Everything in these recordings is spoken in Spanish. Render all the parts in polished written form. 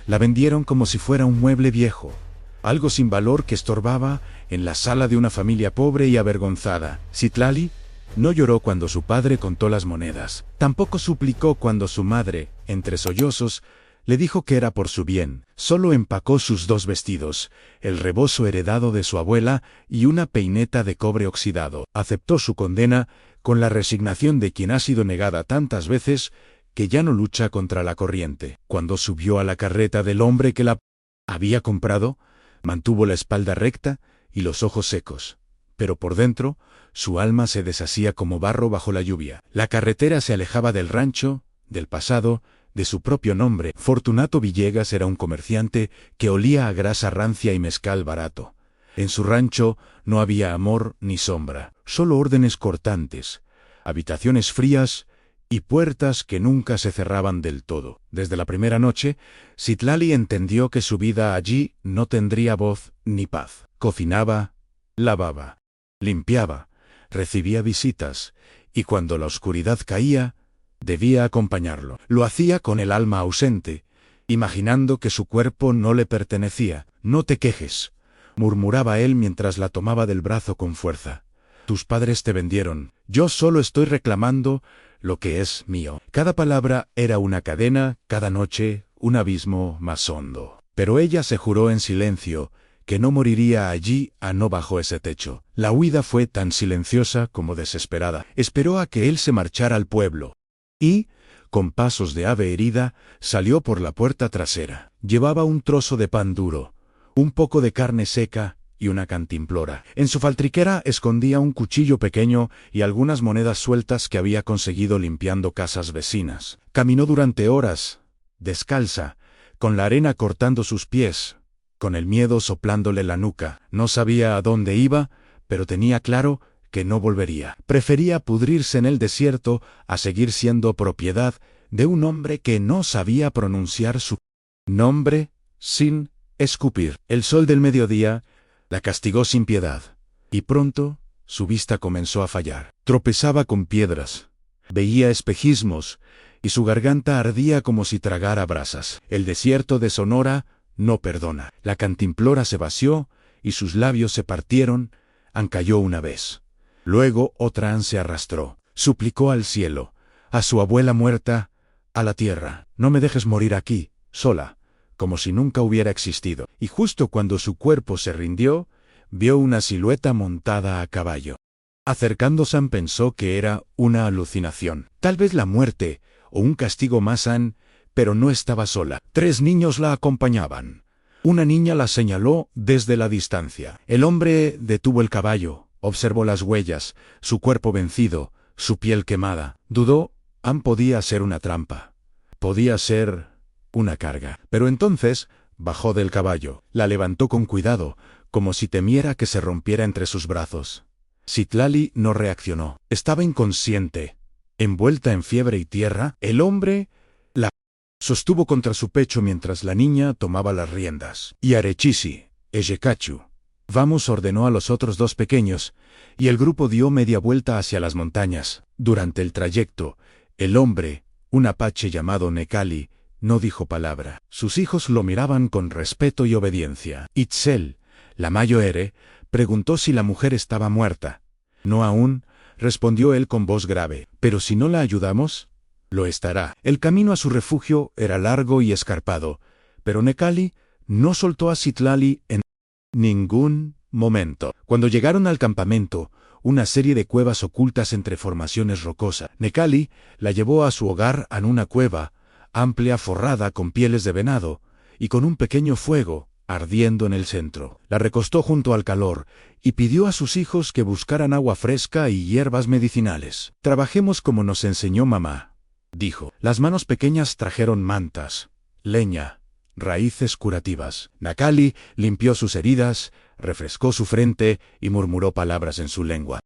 La vendieron como si fuera un mueble viejo, algo sin valor que estorbaba en la sala de una familia pobre y avergonzada. Citlali no lloró cuando su padre contó las monedas. Tampoco suplicó cuando su madre, entre sollozos, le dijo que era por su bien. Solo empacó sus 2 vestidos, el rebozo heredado de su abuela y una peineta de cobre oxidado. Aceptó su condena con la resignación de quien ha sido negada tantas veces que ya no lucha contra la corriente. Cuando subió a la carreta del hombre que la había comprado, mantuvo la espalda recta y los ojos secos, pero por dentro, su alma se deshacía como barro bajo la lluvia. La carretera se alejaba del rancho, del pasado, de su propio nombre. Fortunato Villegas era un comerciante que olía a grasa rancia y mezcal barato. En su rancho no había amor ni sombra, solo órdenes cortantes, habitaciones frías y puertas que nunca se cerraban del todo. Desde la primera noche, Citlali entendió que su vida allí no tendría voz ni paz. Cocinaba, lavaba, limpiaba, recibía visitas, y cuando la oscuridad caía, debía acompañarlo. Lo hacía con el alma ausente, imaginando que su cuerpo no le pertenecía. «No te quejes», murmuraba él mientras la tomaba del brazo con fuerza. «Tus padres te vendieron. Yo solo estoy reclamando lo que es mío». Cada palabra era una cadena, cada noche un abismo más hondo. Pero ella se juró en silencio que no moriría allí a no bajo ese techo. La huida fue tan silenciosa como desesperada. Esperó a que él se marchara al pueblo y, con pasos de ave herida, salió por la puerta trasera. Llevaba un trozo de pan duro, un poco de carne seca y una cantimplora. En su faltriquera escondía un cuchillo pequeño y algunas monedas sueltas que había conseguido limpiando casas vecinas. Caminó durante horas, descalza, con la arena cortando sus pies, con el miedo soplándole la nuca. No sabía a dónde iba, pero tenía claro que no volvería. Prefería pudrirse en el desierto a seguir siendo propiedad de un hombre que no sabía pronunciar su nombre sin escupir. El sol del mediodía la castigó sin piedad, y pronto su vista comenzó a fallar. Tropezaba con piedras, veía espejismos, y su garganta ardía como si tragara brasas. El desierto de Sonora no perdona. La cantimplora se vació, y sus labios se partieron, ancalló una vez. Luego otra se arrastró. Suplicó al cielo, a su abuela muerta, a la tierra: «No me dejes morir aquí, sola», como si nunca hubiera existido. Y justo cuando su cuerpo se rindió, vio una silueta montada a caballo. Acercándose pensó que era una alucinación, tal vez la muerte o un castigo más, pero no estaba sola. 3 niños la acompañaban. Una niña la señaló desde la distancia. El hombre detuvo el caballo, observó las huellas, su cuerpo vencido, su piel quemada. Dudó, podía ser una trampa. Podía ser una carga. Pero entonces bajó del caballo, la levantó con cuidado, como si temiera que se rompiera entre sus brazos. Citlali no reaccionó. Estaba inconsciente, envuelta en fiebre y tierra. El hombre la sostuvo contra su pecho mientras la niña tomaba las riendas. «Y Arechisi, Ejekachu, vamos», ordenó a los otros 2 pequeños, y el grupo dio media vuelta hacia las montañas. Durante el trayecto, el hombre, un apache llamado Necali, no dijo palabra. Sus hijos lo miraban con respeto y obediencia. Itzel, la mayoere, preguntó si la mujer estaba muerta. «No aún», respondió él con voz grave. «Pero si no la ayudamos, lo estará». El camino a su refugio era largo y escarpado, pero Necali no soltó a Citlali en ningún momento. Cuando llegaron al campamento, una serie de cuevas ocultas entre formaciones rocosas, Necali la llevó a su hogar en una cueva amplia forrada con pieles de venado, y con un pequeño fuego ardiendo en el centro. La recostó junto al calor, y pidió a sus hijos que buscaran agua fresca y hierbas medicinales. «Trabajemos como nos enseñó mamá», dijo. Las manos pequeñas trajeron mantas, leña, raíces curativas. Necali limpió sus heridas, refrescó su frente y murmuró palabras en su lengua.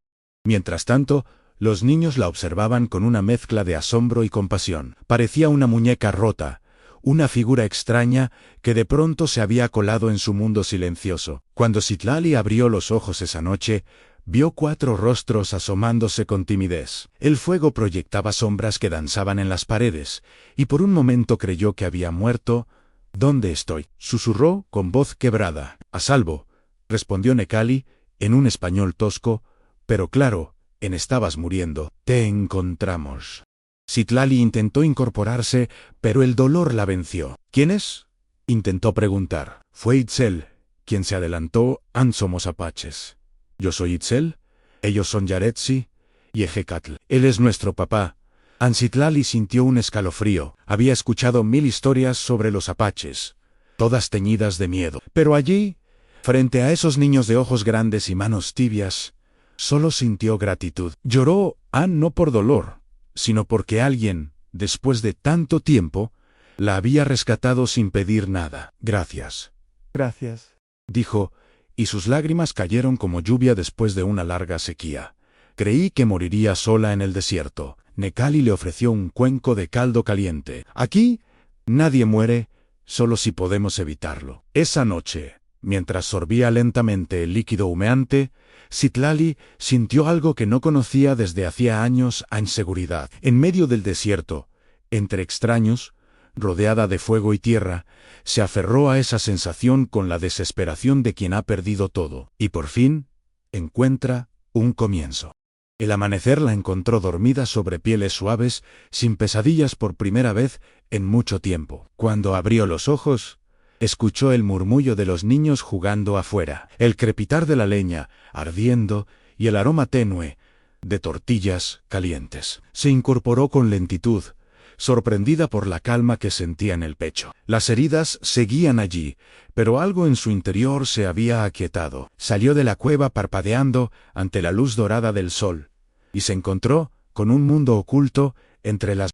Mientras tanto, los niños la observaban con una mezcla de asombro y compasión. Parecía una muñeca rota, una figura extraña que de pronto se había colado en su mundo silencioso. Cuando Citlali abrió los ojos esa noche, vio 4 rostros asomándose con timidez. El fuego proyectaba sombras que danzaban en las paredes, y por un momento creyó que había muerto, ¿Dónde estoy?, susurró con voz quebrada. A salvo, respondió Necali, en un español tosco, pero claro, en estabas muriendo. Te encontramos. Citlali intentó incorporarse, pero el dolor la venció. ¿Quién es?, intentó preguntar. Fue Itzel, quien se adelantó. Somos apaches. Yo soy Itzel, ellos son Yaretsi y Ejecatl. Él es nuestro papá. Citlali sintió un escalofrío. Había escuchado 1000 historias sobre los apaches, todas teñidas de miedo. Pero allí, frente a esos niños de ojos grandes y manos tibias, solo sintió gratitud. Lloró, no por dolor, sino porque alguien, después de tanto tiempo, la había rescatado sin pedir nada. Gracias. Gracias, Dijo, y sus lágrimas cayeron como lluvia después de una larga sequía. Creí que moriría sola en el desierto. Necali le ofreció un cuenco de caldo caliente. Aquí, nadie muere, solo si podemos evitarlo. Esa noche, mientras sorbía lentamente el líquido humeante, Citlali sintió algo que no conocía desde hacía años: inseguridad. En medio del desierto, entre extraños, rodeada de fuego y tierra, se aferró a esa sensación con la desesperación de quien ha perdido todo, y por fin, encuentra un comienzo. El amanecer la encontró dormida sobre pieles suaves, sin pesadillas por primera vez en mucho tiempo. Cuando abrió los ojos, escuchó el murmullo de los niños jugando afuera, el crepitar de la leña ardiendo y el aroma tenue de tortillas calientes. Se incorporó con lentitud, sorprendida por la calma que sentía en el pecho. Las heridas seguían allí, pero algo en su interior se había aquietado. Salió de la cueva parpadeando ante la luz dorada del sol, y se encontró con un mundo oculto. Entre las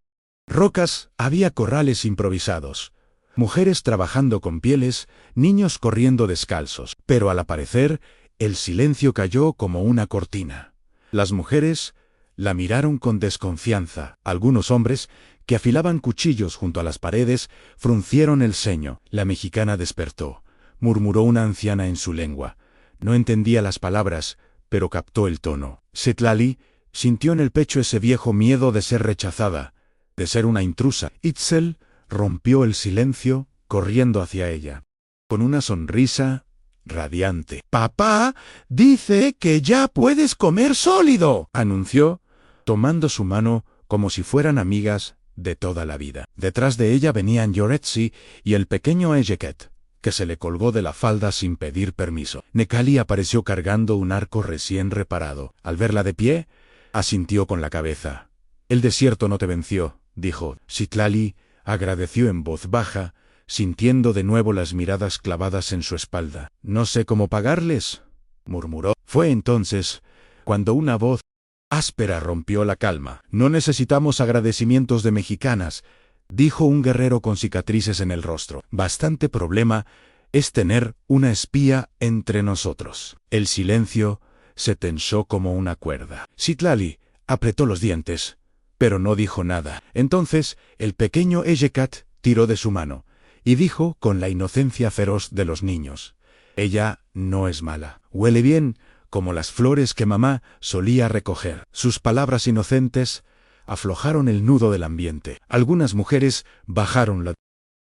rocas había corrales improvisados, mujeres trabajando con pieles, niños corriendo descalzos. Pero al aparecer, el silencio cayó como una cortina. Las mujeres la miraron con desconfianza. Algunos hombres, que afilaban cuchillos junto a las paredes, fruncieron el ceño. La mexicana despertó. Murmuró una anciana en su lengua. No entendía las palabras, pero captó el tono. Citlali sintió en el pecho ese viejo miedo de ser rechazada, de ser una intrusa. Itzel rompió el silencio, corriendo hacia ella, con una sonrisa radiante. «Papá dice que ya puedes comer sólido», anunció, tomando su mano como si fueran amigas de toda la vida. Detrás de ella venían Yaretsi y el pequeño Ejeket, que se le colgó de la falda sin pedir permiso. Necali apareció cargando un arco recién reparado. Al verla de pie, asintió con la cabeza. «El desierto no te venció», dijo. Citlali agradeció en voz baja, sintiendo de nuevo las miradas clavadas en su espalda. «No sé cómo pagarles», murmuró. Fue entonces cuando una voz áspera rompió la calma. «No necesitamos agradecimientos de mexicanas», dijo un guerrero con cicatrices en el rostro. «Bastante problema es tener una espía entre nosotros». El silencio se tensó como una cuerda. Citlali apretó los dientes, pero no dijo nada. Entonces el pequeño Ejeket tiró de su mano y dijo con la inocencia feroz de los niños: «Ella no es mala. Huele bien, como las flores que mamá solía recoger». Sus palabras inocentes aflojaron el nudo del ambiente. Algunas mujeres bajaron la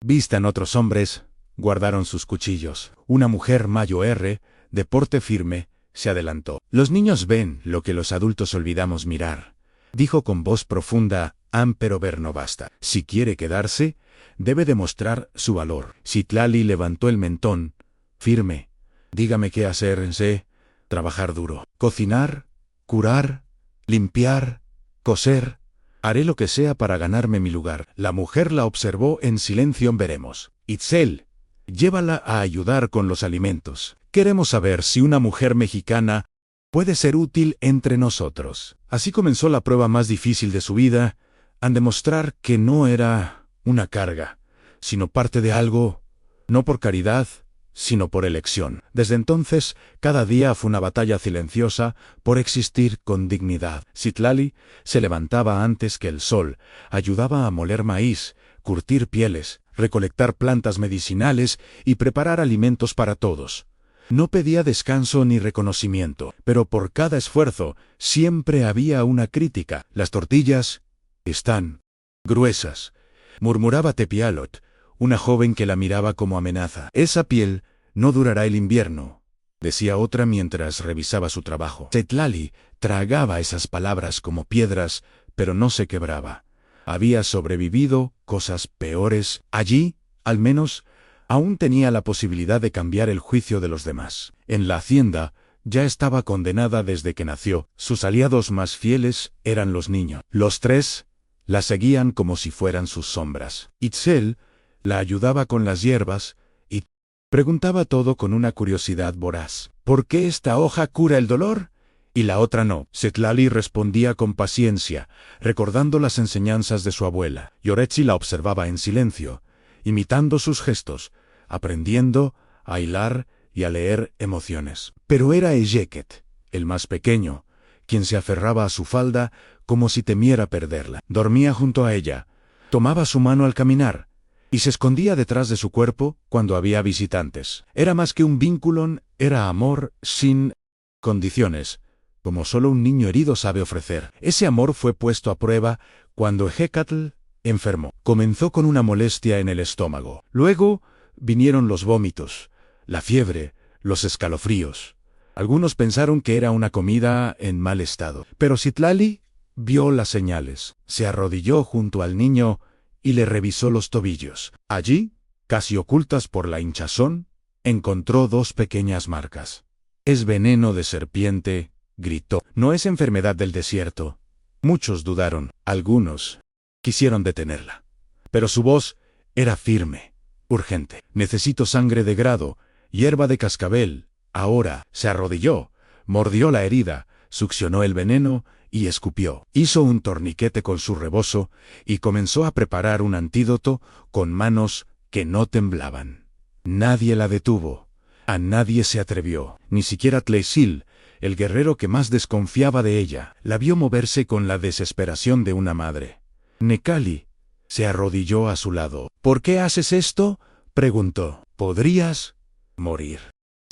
vista en otros hombres, guardaron sus cuchillos. Una mujer mayo R, de porte firme, se adelantó. «Los niños ven lo que los adultos olvidamos mirar», dijo con voz profunda. «Pero ver no basta. Si quiere quedarse, debe demostrar su valor». Citlali levantó el mentón, firme. «Dígame qué hacer. Sé trabajar duro. Cocinar, curar, limpiar, coser. Haré lo que sea para ganarme mi lugar». La mujer la observó en silencio. «Veremos. Itzel, llévala a ayudar con los alimentos. Queremos saber si una mujer mexicana puede ser útil entre nosotros». Así comenzó la prueba más difícil de su vida, a demostrar que no era una carga, sino parte de algo, no por caridad, sino por elección. Desde entonces, cada día fue una batalla silenciosa por existir con dignidad. Citlali se levantaba antes que el sol, ayudaba a moler maíz, curtir pieles, recolectar plantas medicinales y preparar alimentos para todos. No pedía descanso ni reconocimiento, pero por cada esfuerzo siempre había una crítica. «Las tortillas están gruesas», murmuraba Tepialot, una joven que la miraba como amenaza. «Esa piel no durará el invierno», decía otra mientras revisaba su trabajo. Citlali tragaba esas palabras como piedras, pero no se quebraba. Había sobrevivido cosas peores. Allí, al menos, aún tenía la posibilidad de cambiar el juicio de los demás. En la hacienda, ya estaba condenada desde que nació. Sus aliados más fieles eran los niños. Los tres la seguían como si fueran sus sombras. Itzel la ayudaba con las hierbas y preguntaba todo con una curiosidad voraz. «¿Por qué esta hoja cura el dolor y la otra no?». Citlali respondía con paciencia, recordando las enseñanzas de su abuela. Yoretsi la observaba en silencio, imitando sus gestos, aprendiendo a hilar y a leer emociones. Pero era Ejeket, el más pequeño, quien se aferraba a su falda como si temiera perderla. Dormía junto a ella, tomaba su mano al caminar y se escondía detrás de su cuerpo cuando había visitantes. Era más que un vínculo, era amor sin condiciones, como solo un niño herido sabe ofrecer. Ese amor fue puesto a prueba cuando Ejecatl enfermó. Comenzó con una molestia en el estómago. Luego vinieron los vómitos, la fiebre, los escalofríos. Algunos pensaron que era una comida en mal estado. Pero Citlali vio las señales. Se arrodilló junto al niño y le revisó los tobillos. Allí, casi ocultas por la hinchazón, encontró 2 pequeñas marcas. «Es veneno de serpiente», gritó. «No es enfermedad del desierto». Muchos dudaron. Algunos quisieron detenerla. Pero su voz era firme, urgente. «Necesito sangre de grado, hierba de cascabel». Ahora se arrodilló, mordió la herida, succionó el veneno y escupió. Hizo un torniquete con su rebozo y comenzó a preparar un antídoto con manos que no temblaban. Nadie la detuvo. A nadie se atrevió, ni siquiera Tleisil, el guerrero que más desconfiaba de ella. La vio moverse con la desesperación de una madre. Necali se arrodilló a su lado. «¿Por qué haces esto?», preguntó. «Podrías morir».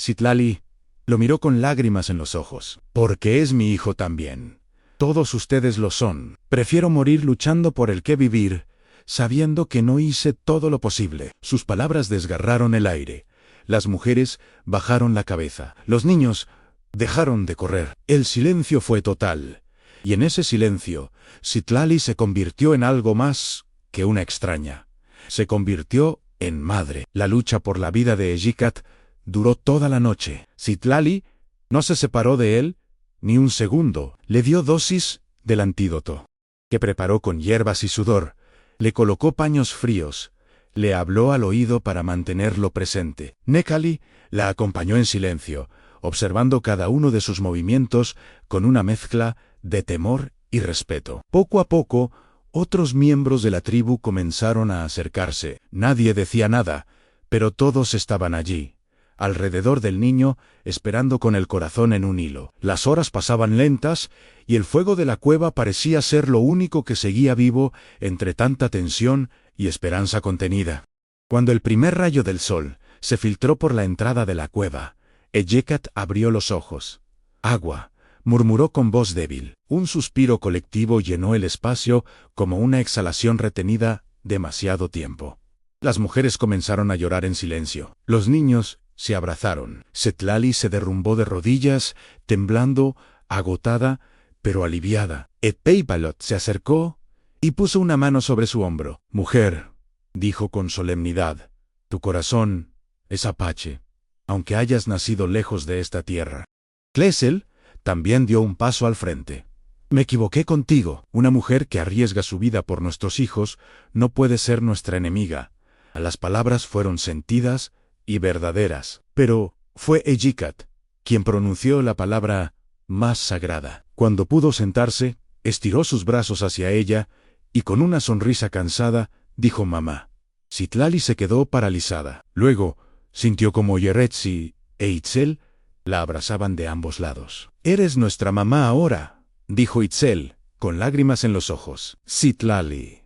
Citlali lo miró con lágrimas en los ojos. «Porque es mi hijo también. Todos ustedes lo son. Prefiero morir luchando por el que vivir, sabiendo que no hice todo lo posible». Sus palabras desgarraron el aire. Las mujeres bajaron la cabeza. Los niños dejaron de correr. El silencio fue total. Y en ese silencio, Citlali se convirtió en algo más que una extraña. Se convirtió en madre. La lucha por la vida de Ejeket duró toda la noche. Citlali no se separó de él ni un segundo. Le dio dosis del antídoto, que preparó con hierbas y sudor. Le colocó paños fríos. Le habló al oído para mantenerlo presente. Necali la acompañó en silencio, observando cada uno de sus movimientos con una mezcla de temor y respeto. Poco a poco, otros miembros de la tribu comenzaron a acercarse. Nadie decía nada, pero todos estaban allí, alrededor del niño, esperando con el corazón en un hilo. Las horas pasaban lentas, y el fuego de la cueva parecía ser lo único que seguía vivo entre tanta tensión y esperanza contenida. Cuando el primer rayo del sol se filtró por la entrada de la cueva, Ejeket abrió los ojos. «Agua», murmuró con voz débil. Un suspiro colectivo llenó el espacio como una exhalación retenida demasiado tiempo. Las mujeres comenzaron a llorar en silencio. Los niños se abrazaron. Citlali se derrumbó de rodillas, temblando, agotada, pero aliviada. Etpeibalot se acercó y puso una mano sobre su hombro. «Mujer», dijo con solemnidad, «tu corazón es apache, aunque hayas nacido lejos de esta tierra». Klesel también dio un paso al frente. «Me equivoqué contigo. Una mujer que arriesga su vida por nuestros hijos no puede ser nuestra enemiga». Las palabras fueron sentidas y verdaderas, pero fue Ejeket quien pronunció la palabra más sagrada. Cuando pudo sentarse, estiró sus brazos hacia ella y con una sonrisa cansada dijo «mamá». Citlali se quedó paralizada. Luego sintió como Yoretsi e Itzel la abrazaban de ambos lados. «Eres nuestra mamá ahora», dijo Itzel, con lágrimas en los ojos. Citlali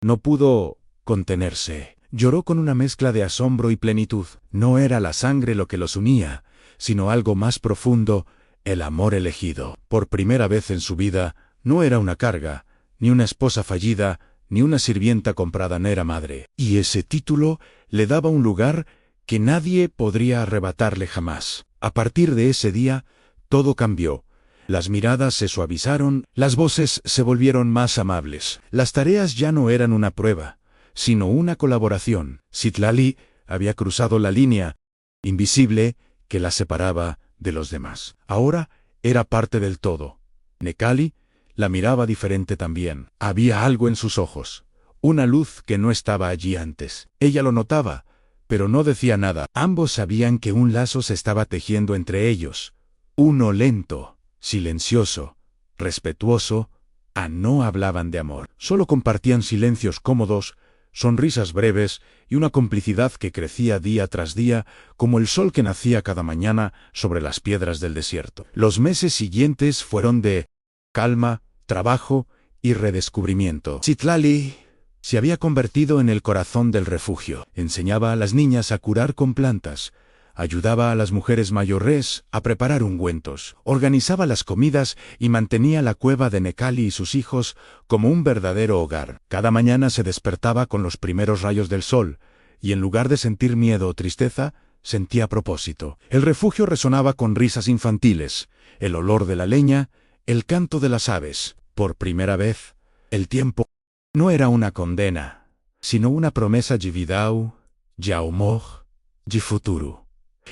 no pudo contenerse. Lloró con una mezcla de asombro y plenitud. No era la sangre lo que los unía, sino algo más profundo, el amor elegido. Por primera vez en su vida, no era una carga, ni una esposa fallida, ni una sirvienta comprada no era madre, y ese título le daba un lugar que nadie podría arrebatarle jamás. A partir de ese día, todo cambió. Las miradas se suavizaron, las voces se volvieron más amables. Las tareas ya no eran una prueba, sino una colaboración. Citlali había cruzado la línea invisible que la separaba de los demás. Ahora era parte del todo. Necali la miraba diferente también. Había algo en sus ojos, una luz que no estaba allí antes. Ella lo notaba, pero no decía nada. Ambos sabían que un lazo se estaba tejiendo entre ellos. Uno lento, silencioso, respetuoso. No hablaban de amor. Solo compartían silencios cómodos, sonrisas breves y una complicidad que crecía día tras día como el sol que nacía cada mañana sobre las piedras del desierto. Los meses siguientes fueron de calma, trabajo y redescubrimiento. Citlali se había convertido en el corazón del refugio. Enseñaba a las niñas a curar con plantas, ayudaba a las mujeres mayores a preparar ungüentos, organizaba las comidas y mantenía la cueva de Necali y sus hijos como un verdadero hogar. Cada mañana se despertaba con los primeros rayos del sol, y en lugar de sentir miedo o tristeza, sentía propósito. El refugio resonaba con risas infantiles, el olor de la leña, el canto de las aves. Por primera vez, el tiempo no era una condena, sino una promesa de vidau, de amor, de futuro.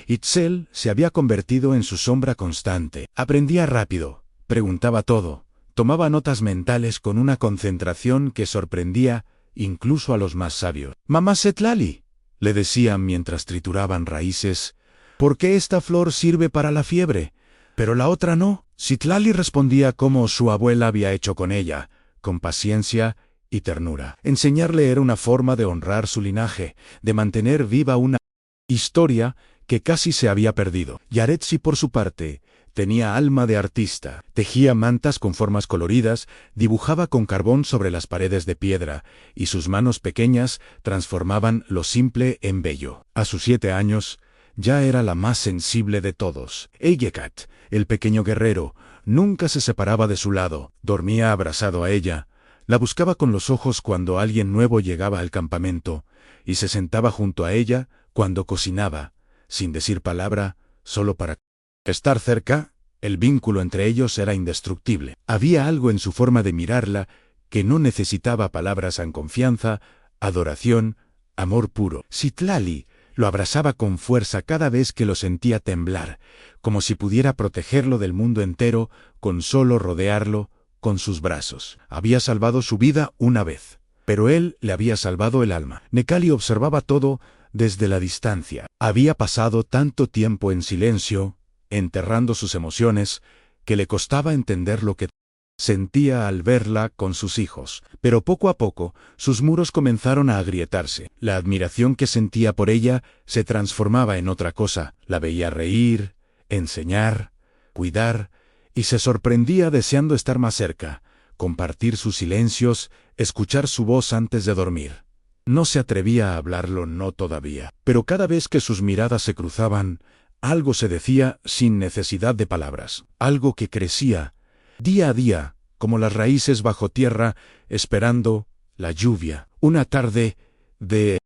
Itzel se había convertido en su sombra constante. Aprendía rápido, preguntaba todo, tomaba notas mentales con una concentración que sorprendía incluso a los más sabios. «Mamá Citlali», le decían mientras trituraban raíces, «¿por qué esta flor sirve para la fiebre, pero la otra no?» Citlali respondía como su abuela había hecho con ella, con paciencia y ternura. Enseñarle era una forma de honrar su linaje, de mantener viva una historia que casi se había perdido. Yaretsi, por su parte, tenía alma de artista. Tejía mantas con formas coloridas, dibujaba con carbón sobre las paredes de piedra, y sus manos pequeñas transformaban lo simple en bello. A sus 7 años, ya era la más sensible de todos. Eyekat, el pequeño guerrero, nunca se separaba de su lado, dormía abrazado a ella, la buscaba con los ojos cuando alguien nuevo llegaba al campamento, y se sentaba junto a ella cuando cocinaba, sin decir palabra, solo para estar cerca. El vínculo entre ellos era indestructible. Había algo en su forma de mirarla que no necesitaba palabras en confianza, adoración, amor puro. Citlali lo abrazaba con fuerza cada vez que lo sentía temblar, como si pudiera protegerlo del mundo entero con solo rodearlo con sus brazos. Había salvado su vida una vez, pero él le había salvado el alma. Necali observaba todo desde la distancia. Había pasado tanto tiempo en silencio, enterrando sus emociones, que le costaba entender lo que sentía al verla con sus hijos. Pero poco a poco, sus muros comenzaron a agrietarse. La admiración que sentía por ella se transformaba en otra cosa. La veía reír, enseñar, cuidar, y se sorprendía deseando estar más cerca, compartir sus silencios, escuchar su voz antes de dormir. No se atrevía a hablarlo, no todavía, pero cada vez que sus miradas se cruzaban, algo se decía sin necesidad de palabras, algo que crecía, día a día, como las raíces bajo tierra, esperando la lluvia. Una tarde de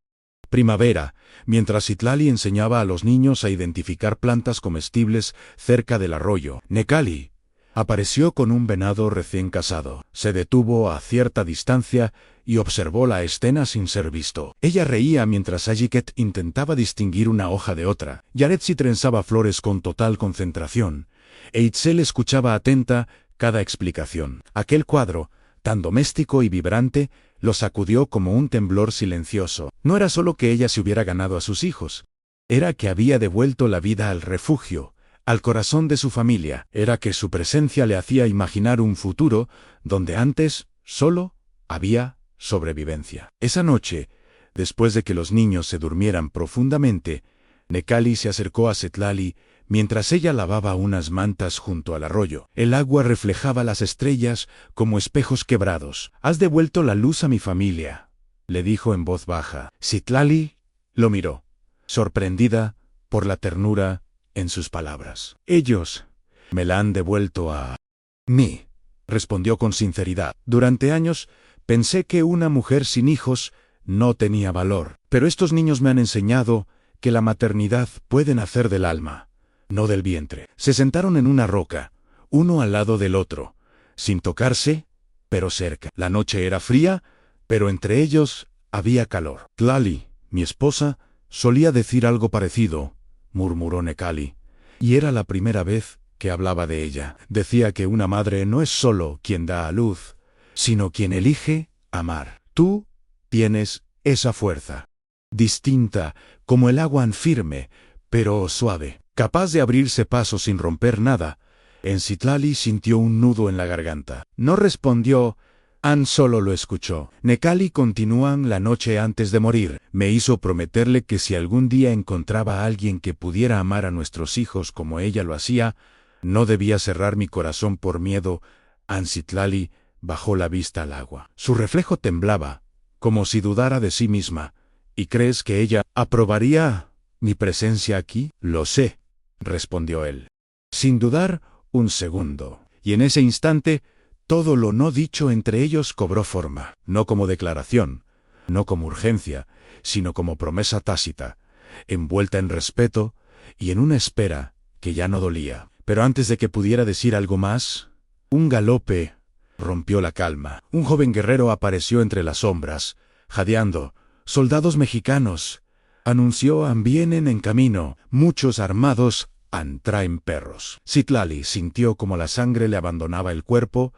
primavera, mientras Citlali enseñaba a los niños a identificar plantas comestibles cerca del arroyo, Necali apareció con un venado recién casado. Se detuvo a cierta distancia y observó la escena sin ser visto. Ella reía mientras Ajiket intentaba distinguir una hoja de otra. Yaretsi trenzaba flores con total concentración, e Itzel escuchaba atenta cada explicación. Aquel cuadro, tan doméstico y vibrante, lo sacudió como un temblor silencioso. No era solo que ella se hubiera ganado a sus hijos, era que había devuelto la vida al refugio, al corazón de su familia. Era que su presencia le hacía imaginar un futuro donde antes solo había sobrevivencia. Esa noche, después de que los niños se durmieran profundamente, Necali se acercó a Citlali mientras ella lavaba unas mantas junto al arroyo. El agua reflejaba las estrellas como espejos quebrados. «Has devuelto la luz a mi familia», le dijo en voz baja. Citlali lo miró, sorprendida por la ternura en sus palabras. «Ellos me la han devuelto a mí», respondió con sinceridad. Durante años Pensé que una mujer sin hijos no tenía valor, pero estos niños me han enseñado que la maternidad puede nacer del alma, no del vientre. Se sentaron en una roca, uno al lado del otro, sin tocarse, pero cerca. La noche era fría, pero entre ellos había calor. Tlali, mi esposa, solía decir algo parecido, murmuró Necali, y era la primera vez que hablaba de ella. Decía que una madre no es solo quien da a luz, sino quien elige amar. Tú tienes esa fuerza, distinta, como el agua firme, pero suave, capaz de abrirse paso sin romper nada. En Citlali sintió un nudo en la garganta. No respondió, Ann solo lo escuchó. Necali continúan la noche antes de morir. Me hizo prometerle que si algún día encontraba a alguien que pudiera amar a nuestros hijos como ella lo hacía, no debía cerrar mi corazón por miedo. Ann Citlali bajó la vista al agua. Su reflejo temblaba, como si dudara de sí misma. ¿Y crees que ella aprobaría mi presencia aquí? Lo sé, respondió él. Sin dudar un segundo. Y en ese instante, todo lo no dicho entre ellos cobró forma, no como declaración, no como urgencia, sino como promesa tácita, envuelta en respeto y en una espera que ya no dolía. Pero antes de que pudiera decir algo más, un galope rompió la calma. Un joven guerrero apareció entre las sombras, jadeando. «Soldados mexicanos», anunció, «vienen en camino, muchos armados, traen perros». Citlali sintió como la sangre le abandonaba el cuerpo.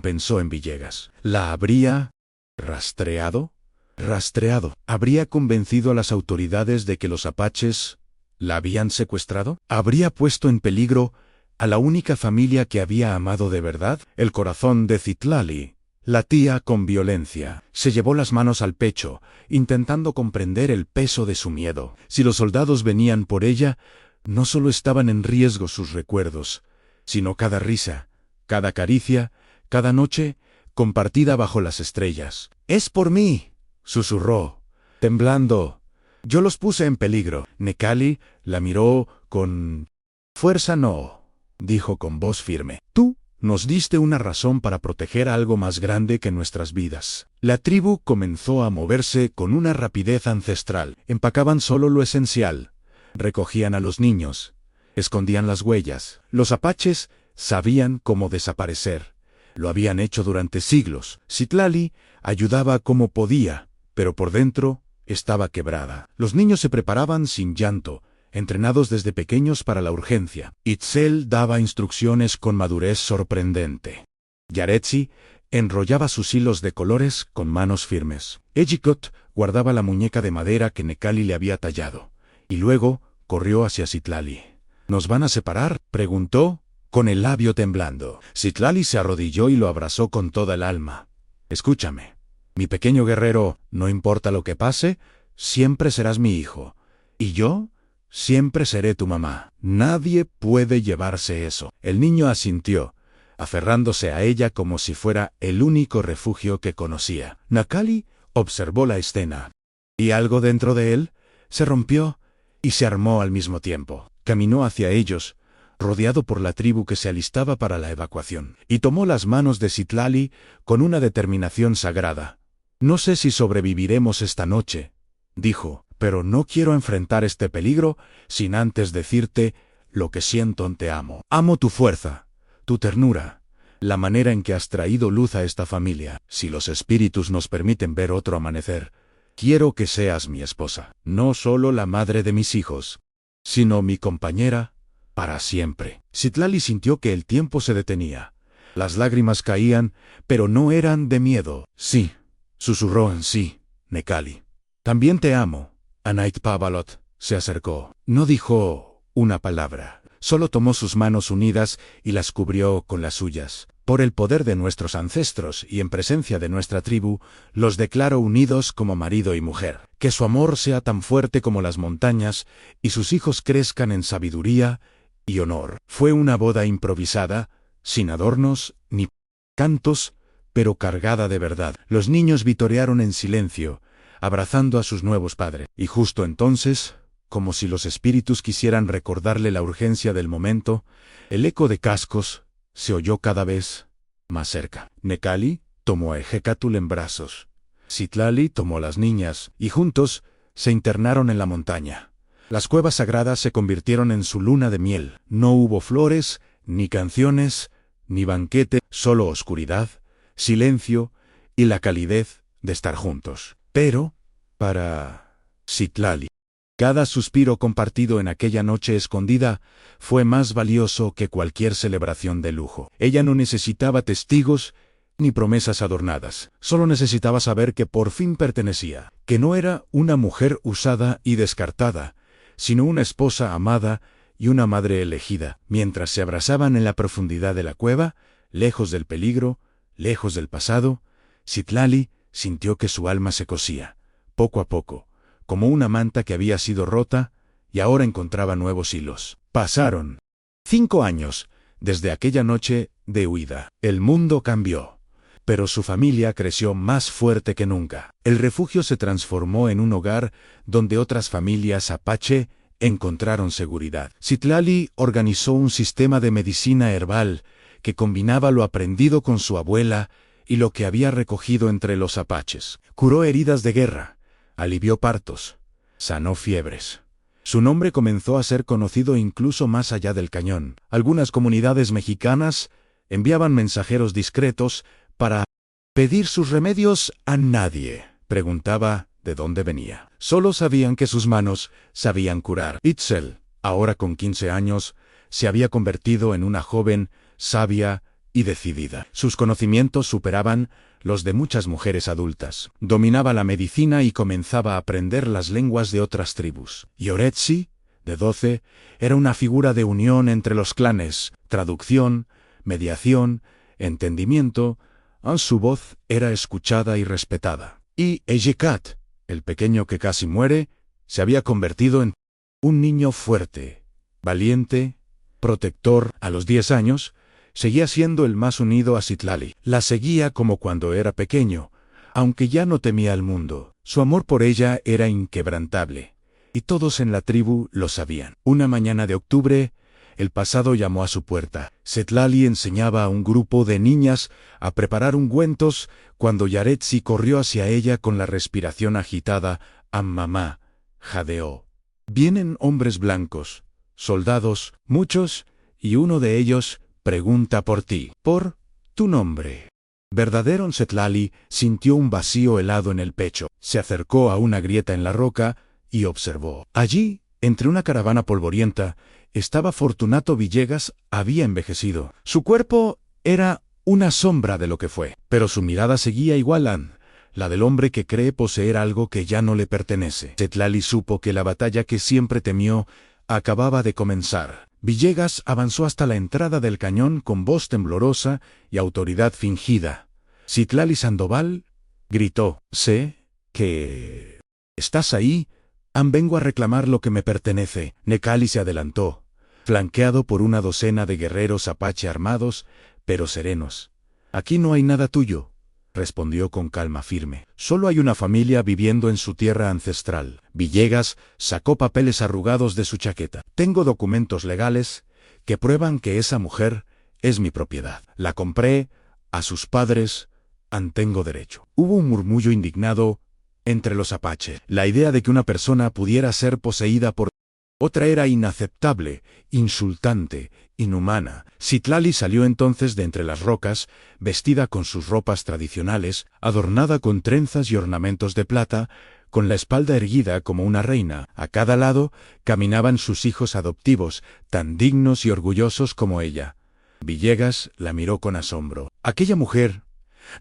Pensó en Villegas. ¿La habría rastreado? ¿Rastreado? ¿Habría convencido a las autoridades de que los apaches la habían secuestrado? ¿Habría puesto en peligro a la única familia que había amado de verdad? El corazón de Citlali latía con violencia. Se llevó las manos al pecho, intentando comprender el peso de su miedo. Si los soldados venían por ella, no solo estaban en riesgo sus recuerdos, sino cada risa, cada caricia, cada noche compartida bajo las estrellas. «Es por mí», susurró, temblando. «Yo los puse en peligro». Necali la miró con fuerza. «No», dijo con voz firme. «Tú nos diste una razón para proteger a algo más grande que nuestras vidas». La tribu comenzó a moverse con una rapidez ancestral. Empacaban solo lo esencial. Recogían a los niños. Escondían las huellas. Los apaches sabían cómo desaparecer. Lo habían hecho durante siglos. Citlali ayudaba como podía, pero por dentro estaba quebrada. Los niños se preparaban sin llanto, entrenados desde pequeños para la urgencia. Itzel daba instrucciones con madurez sorprendente. Yaretsi enrollaba sus hilos de colores con manos firmes. Ejikot guardaba la muñeca de madera que Necali le había tallado, y luego corrió hacia Citlali. «¿Nos van a separar?», preguntó, con el labio temblando. Citlali se arrodilló y lo abrazó con toda el alma. «Escúchame, mi pequeño guerrero, no importa lo que pase, siempre serás mi hijo. Y yo siempre seré tu mamá. Nadie puede llevarse eso». El niño asintió, aferrándose a ella como si fuera el único refugio que conocía. Necali observó la escena, y algo dentro de él se rompió y se armó al mismo tiempo. Caminó hacia ellos, rodeado por la tribu que se alistaba para la evacuación, y tomó las manos de Citlali con una determinación sagrada. «No sé si sobreviviremos esta noche», dijo, «pero no quiero enfrentar este peligro sin antes decirte lo que siento. Te amo. Amo tu fuerza, tu ternura, la manera en que has traído luz a esta familia. Si los espíritus nos permiten ver otro amanecer, quiero que seas mi esposa, no solo la madre de mis hijos, sino mi compañera para siempre». Citlali sintió que el tiempo se detenía. Las lágrimas caían, pero no eran de miedo. «Sí», susurró en sí, Necali. «También te amo». Anait Pavalot se acercó. No dijo una palabra, solo tomó sus manos unidas y las cubrió con las suyas. «Por el poder de nuestros ancestros y en presencia de nuestra tribu, los declaro unidos como marido y mujer. Que su amor sea tan fuerte como las montañas y sus hijos crezcan en sabiduría y honor». Fue una boda improvisada, sin adornos ni cantos, pero cargada de verdad. Los niños vitorearon en silencio, abrazando a sus nuevos padres. Y justo entonces, como si los espíritus quisieran recordarle la urgencia del momento, el eco de cascos se oyó cada vez más cerca. Necali tomó a Ejecatl en brazos. Citlali tomó a las niñas, y juntos se internaron en la montaña. Las cuevas sagradas se convirtieron en su luna de miel. No hubo flores, ni canciones, ni banquete, solo oscuridad, silencio y la calidez de estar juntos. Pero, para Citlali, cada suspiro compartido en aquella noche escondida fue más valioso que cualquier celebración de lujo. Ella no necesitaba testigos ni promesas adornadas. Solo necesitaba saber que por fin pertenecía, que no era una mujer usada y descartada, sino una esposa amada y una madre elegida. Mientras se abrazaban en la profundidad de la cueva, lejos del peligro, lejos del pasado, Citlali sintió que su alma se cosía, poco a poco, como una manta que había sido rota y ahora encontraba nuevos hilos. Pasaron 5 años desde aquella noche de huida. El mundo cambió, pero su familia creció más fuerte que nunca. El refugio se transformó en un hogar donde otras familias apache encontraron seguridad. Citlali organizó un sistema de medicina herbal que combinaba lo aprendido con su abuela y lo que había recogido entre los apaches. Curó heridas de guerra, alivió partos, sanó fiebres. Su nombre comenzó a ser conocido incluso más allá del cañón. Algunas comunidades mexicanas enviaban mensajeros discretos para pedir sus remedios a nadie. Preguntaba de dónde venía. Solo sabían que sus manos sabían curar. Itzel, ahora con 15 años, se había convertido en una joven sabia y decidida. Sus conocimientos superaban los de muchas mujeres adultas. Dominaba la medicina y comenzaba a aprender las lenguas de otras tribus. Yoretsi, de 12, era una figura de unión entre los clanes, traducción, mediación, entendimiento. Su voz era escuchada y respetada. Y Ejecat, el pequeño que casi muere, se había convertido en un niño fuerte, valiente, protector. A los 10 años, seguía siendo el más unido a Citlali. La seguía como cuando era pequeño, aunque ya no temía al mundo. Su amor por ella era inquebrantable, y todos en la tribu lo sabían. Una mañana de octubre, el pasado llamó a su puerta. Citlali enseñaba a un grupo de niñas a preparar ungüentos cuando Yaretsi corrió hacia ella con la respiración agitada. Mamá, jadeó. Vienen hombres blancos, soldados, muchos, y uno de ellos pregunta por ti, por tu nombre. Verdadero. Citlali sintió un vacío helado en el pecho. Se acercó a una grieta en la roca y observó. Allí, entre una caravana polvorienta, estaba Fortunato Villegas. Había envejecido. Su cuerpo era una sombra de lo que fue, pero su mirada seguía igual la del hombre que cree poseer algo que ya no le pertenece. Citlali supo que la batalla que siempre temió acababa de comenzar. Villegas avanzó hasta la entrada del cañón con voz temblorosa y autoridad fingida. Citlali Sandoval, gritó, sé que estás ahí. Vengo a reclamar lo que me pertenece. Necali se adelantó, flanqueado por una docena de guerreros apache armados, pero serenos. Aquí no hay nada tuyo, respondió con calma firme. Solo hay una familia viviendo en su tierra ancestral. Villegas sacó papeles arrugados de su chaqueta. Tengo documentos legales que prueban que esa mujer es mi propiedad. La compré a sus padres. Tengo derecho. Hubo un murmullo indignado entre los apaches. La idea de que una persona pudiera ser poseída por otra era inaceptable, insultante, inhumana. Citlali salió entonces de entre las rocas, vestida con sus ropas tradicionales, adornada con trenzas y ornamentos de plata, con la espalda erguida como una reina. A cada lado caminaban sus hijos adoptivos, tan dignos y orgullosos como ella. Villegas la miró con asombro. Aquella mujer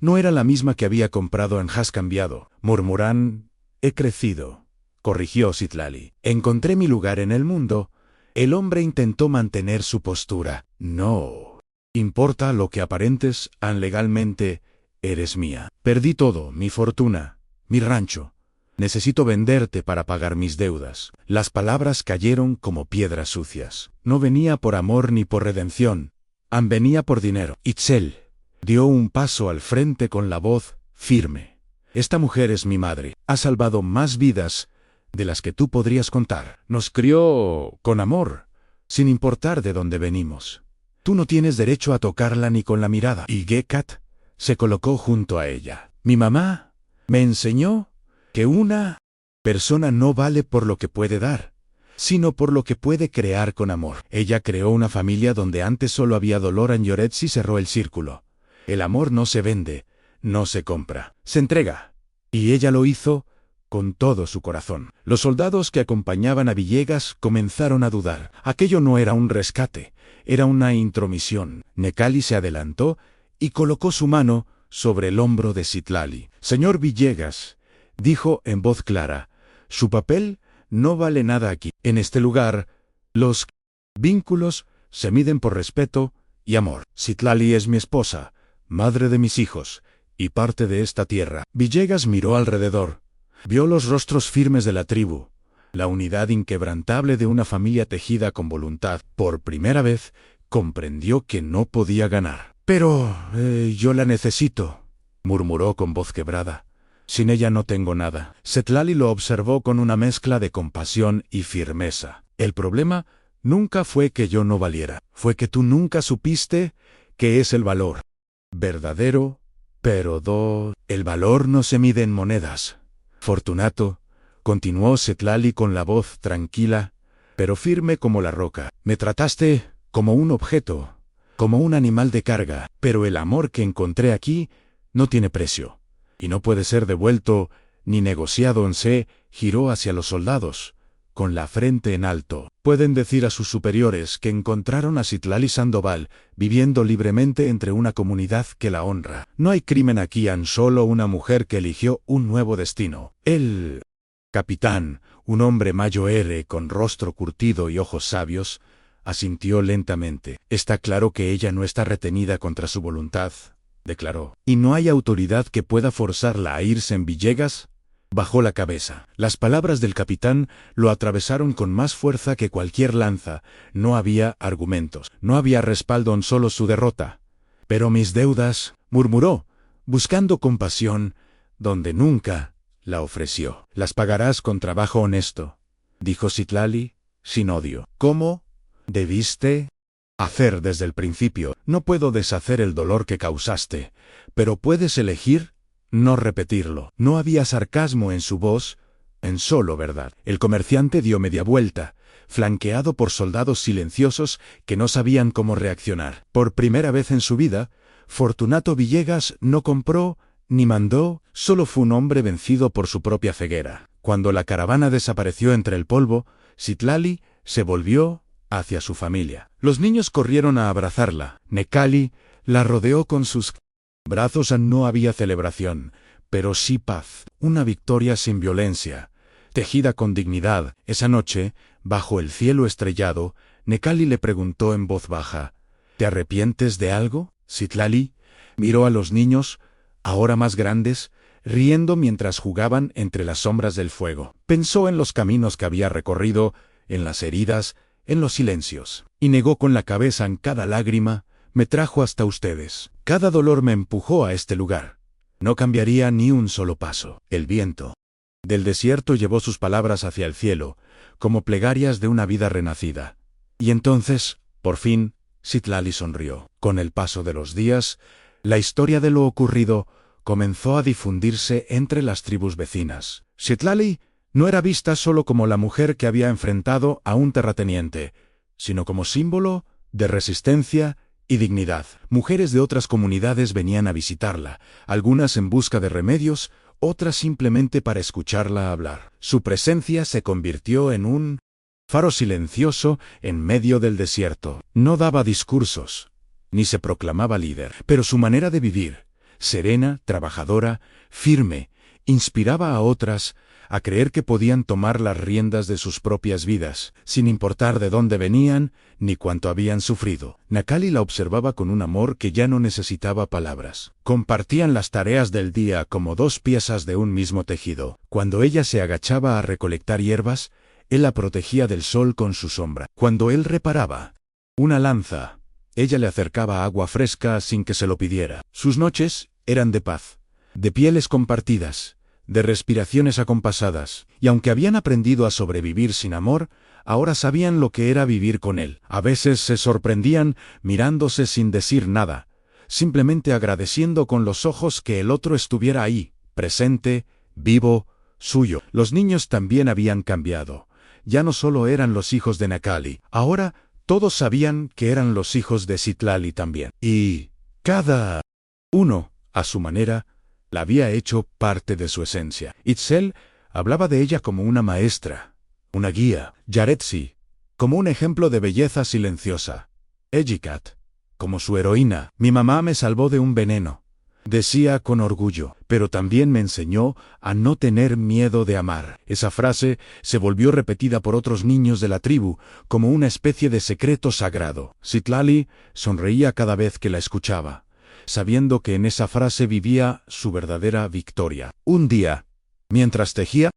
no era la misma que había comprado en Has cambiado. Murmuran, he crecido, corrigió Citlali. Encontré mi lugar en el mundo. El hombre intentó mantener su postura. No importa lo que aparentes, legalmente eres mía. Perdí todo, mi fortuna, mi rancho. Necesito venderte para pagar mis deudas. Las palabras cayeron como piedras sucias. No venía por amor ni por redención. Venía por dinero. Itzel dio un paso al frente con la voz firme. Esta mujer es mi madre. Ha salvado más vidas de las que tú podrías contar. Nos crió con amor, sin importar de dónde venimos. Tú no tienes derecho a tocarla ni con la mirada. Y Gekat Se colocó junto a ella. Mi mamá me enseñó que una persona no vale por lo que puede dar, sino por lo que puede crear con amor. Ella creó una familia donde antes solo había dolor. Anjoretsi y cerró el círculo. El amor no se vende, no se compra, se entrega. Y ella lo hizo con todo su corazón. Los soldados que acompañaban a Villegas comenzaron a dudar. Aquello no era un rescate, era una intromisión. Necali se adelantó y colocó su mano sobre el hombro de Citlali. Señor Villegas, dijo en voz clara, su papel no vale nada aquí. En este lugar, los vínculos se miden por respeto y amor. Citlali es mi esposa, madre de mis hijos, y parte de esta tierra. Villegas miró alrededor. Vio los rostros firmes de la tribu, la unidad inquebrantable de una familia tejida con voluntad. Por primera vez, comprendió que no podía ganar. Pero yo la necesito, murmuró con voz quebrada. Sin ella no tengo nada. Citlali lo observó con una mezcla de compasión y firmeza. El problema nunca fue que yo no valiera, fue que tú nunca supiste qué es el valor verdadero, pero el valor no se mide en monedas. Fortunato, continuó Citlali con la voz tranquila, pero firme como la roca. Me trataste como un objeto, como un animal de carga, pero el amor que encontré aquí no tiene precio, y no puede ser devuelto ni negociado. Se giró hacia los soldados, con la frente en alto. Pueden decir a sus superiores que encontraron a Citlali Sandoval viviendo libremente entre una comunidad que la honra. No hay crimen aquí, solo una mujer que eligió un nuevo destino. El capitán, un hombre mayor con rostro curtido y ojos sabios, asintió lentamente. Está claro que ella no está retenida contra su voluntad, declaró. ¿Y no hay autoridad que pueda forzarla a irse? En Villegas bajó la cabeza. Las palabras del capitán lo atravesaron con más fuerza que cualquier lanza. No había argumentos, no había respaldo, solo su derrota. Pero mis deudas, murmuró, buscando compasión, donde nunca la ofreció. Las pagarás con trabajo honesto, dijo Citlali, sin odio. ¿Cómo debiste hacer desde el principio? No puedo deshacer el dolor que causaste, pero puedes elegir no repetirlo. No había sarcasmo en su voz, en solo verdad. El comerciante dio media vuelta, flanqueado por soldados silenciosos que no sabían cómo reaccionar. Por primera vez en su vida, Fortunato Villegas no compró ni mandó, solo fue un hombre vencido por su propia ceguera. Cuando la caravana desapareció entre el polvo, Citlali se volvió hacia su familia. Los niños corrieron a abrazarla. Necali la rodeó con sus brazos. No había celebración, pero sí paz, una victoria sin violencia, tejida con dignidad. Esa noche, bajo el cielo estrellado, Necali le preguntó en voz baja, ¿te arrepientes de algo? Citlali miró a los niños, ahora más grandes, riendo mientras jugaban entre las sombras del fuego. Pensó en los caminos que había recorrido, en las heridas, en los silencios, y negó con la cabeza. En cada lágrima me trajo hasta ustedes. Cada dolor me empujó a este lugar. No cambiaría ni un solo paso. El viento del desierto llevó sus palabras hacia el cielo, como plegarias de una vida renacida. Y entonces, por fin, Citlali sonrió. Con el paso de los días, la historia de lo ocurrido comenzó a difundirse entre las tribus vecinas. Citlali no era vista solo como la mujer que había enfrentado a un terrateniente, sino como símbolo de resistencia y dignidad. Mujeres de otras comunidades venían a visitarla, algunas en busca de remedios, otras simplemente para escucharla hablar. Su presencia se convirtió en un faro silencioso en medio del desierto. No daba discursos, ni se proclamaba líder, pero su manera de vivir, serena, trabajadora, firme, inspiraba a otras a creer que podían tomar las riendas de sus propias vidas, sin importar de dónde venían ni cuánto habían sufrido. Necali la observaba con un amor que ya no necesitaba palabras. Compartían las tareas del día como dos piezas de un mismo tejido. Cuando ella se agachaba a recolectar hierbas, él la protegía del sol con su sombra. Cuando él reparaba una lanza, ella le acercaba agua fresca sin que se lo pidiera. Sus noches eran de paz, de pieles compartidas, de respiraciones acompasadas, y aunque habían aprendido a sobrevivir sin amor, ahora sabían lo que era vivir con él. A veces se sorprendían mirándose sin decir nada, simplemente agradeciendo con los ojos que el otro estuviera ahí, presente, vivo, suyo. Los niños también habían cambiado. Ya no solo eran los hijos de Necali, ahora todos sabían que eran los hijos de Citlali también. Y cada uno, a su manera, la había hecho parte de su esencia. Itzel hablaba de ella como una maestra, una guía. Yaretsi, como un ejemplo de belleza silenciosa. Ejikat, como su heroína. Mi mamá me salvó de un veneno, decía con orgullo, pero también me enseñó a no tener miedo de amar. Esa frase se volvió repetida por otros niños de la tribu como una especie de secreto sagrado. Citlali sonreía cada vez que la escuchaba, sabiendo que en esa frase vivía su verdadera victoria. Un día, mientras tejía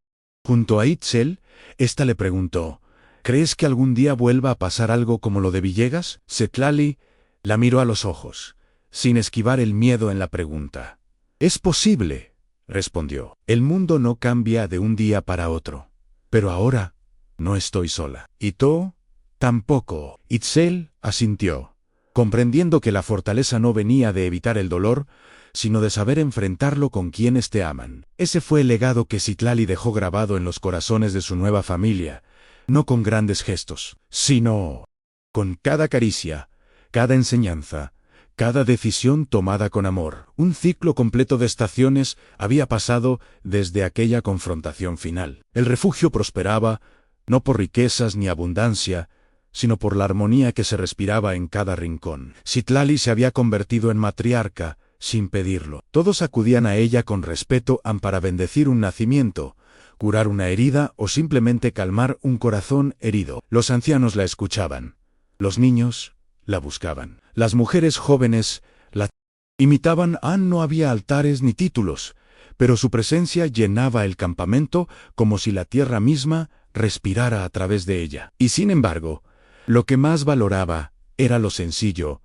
junto a Itzel, ésta le preguntó: ¿crees que algún día vuelva a pasar algo como lo de Villegas? Citlali la miró a los ojos, sin esquivar el miedo en la pregunta. «Es posible», respondió. «El mundo no cambia de un día para otro. Pero ahora no estoy sola. ¿Y tú? Tampoco». Itzel asintió, comprendiendo que la fortaleza no venía de evitar el dolor, sino de saber enfrentarlo con quienes te aman. Ese fue el legado que Citlali dejó grabado en los corazones de su nueva familia, no con grandes gestos, sino con cada caricia, cada enseñanza, cada decisión tomada con amor. Un ciclo completo de estaciones había pasado desde aquella confrontación final. El refugio prosperaba, no por riquezas ni abundancia, sino por la armonía que se respiraba en cada rincón. Citlali se había convertido en matriarca, sin pedirlo. Todos acudían a ella con respeto para bendecir un nacimiento, curar una herida o simplemente calmar un corazón herido. Los ancianos la escuchaban. Los niños la buscaban. Las mujeres jóvenes la imitaban. No había altares ni títulos, pero su presencia llenaba el campamento como si la tierra misma respirara a través de ella. Y sin embargo, lo que más valoraba era lo sencillo,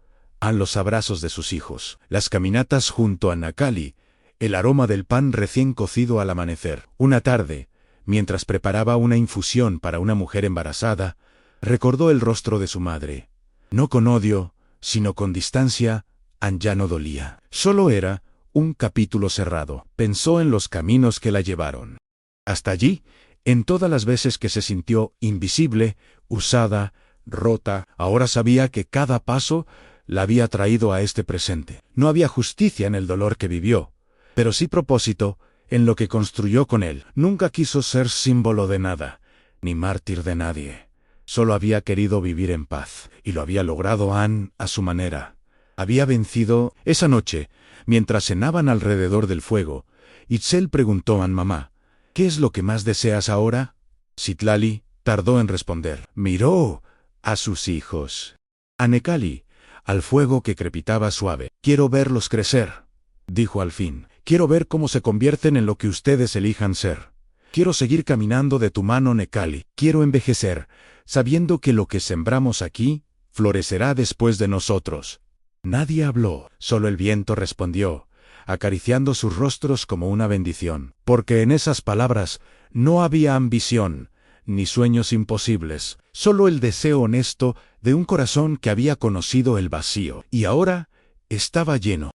los abrazos de sus hijos, las caminatas junto a Necali, el aroma del pan recién cocido al amanecer. Una tarde, mientras preparaba una infusión para una mujer embarazada, recordó el rostro de su madre. No con odio, sino con distancia, ya no dolía. Solo era un capítulo cerrado. Pensó en los caminos que la llevaron hasta allí, en todas las veces que se sintió invisible, usada, rota. Ahora sabía que cada paso la había traído a este presente. No había justicia en el dolor que vivió, pero sí propósito en lo que construyó con él. Nunca quiso ser símbolo de nada, ni mártir de nadie. Solo había querido vivir en paz, y lo había logrado a su manera. Había vencido. Esa noche, mientras cenaban alrededor del fuego, Itzel preguntó a mamá: «¿Qué es lo que más deseas ahora?» Citlali tardó en responder. Miró a sus hijos, a Necali, al fuego que crepitaba suave. «Quiero verlos crecer», dijo al fin. «Quiero ver cómo se convierten en lo que ustedes elijan ser. Quiero seguir caminando de tu mano, Necali. Quiero envejecer, sabiendo que lo que sembramos aquí florecerá después de nosotros». Nadie habló, solo el viento respondió, acariciando sus rostros como una bendición. Porque en esas palabras no había ambición, ni sueños imposibles, solo el deseo honesto de un corazón que había conocido el vacío, y ahora estaba lleno.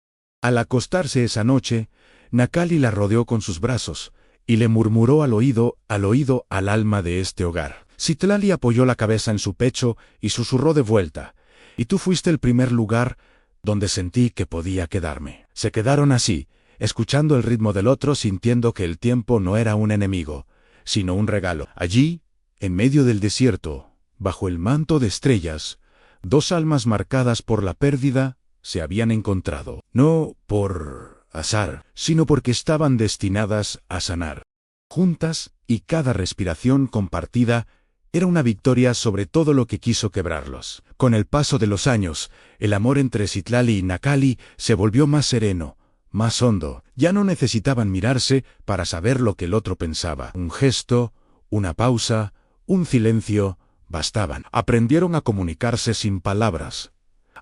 Al acostarse esa noche, Necali la rodeó con sus brazos, y le murmuró al oído al alma de este hogar. Citlali apoyó la cabeza en su pecho y susurró de vuelta: «Y tú fuiste el primer lugar donde sentí que podía quedarme». Se quedaron así, escuchando el ritmo del otro, sintiendo que el tiempo no era un enemigo, sino un regalo. Allí, en medio del desierto, bajo el manto de estrellas, dos almas marcadas por la pérdida se habían encontrado, no por azar, sino porque estaban destinadas a sanar. Juntas, y cada respiración compartida era una victoria sobre todo lo que quiso quebrarlos. Con el paso de los años, el amor entre Citlali y Necali se volvió más sereno, más hondo. Ya no necesitaban mirarse para saber lo que el otro pensaba. Un gesto, una pausa, un silencio, bastaban. Aprendieron a comunicarse sin palabras,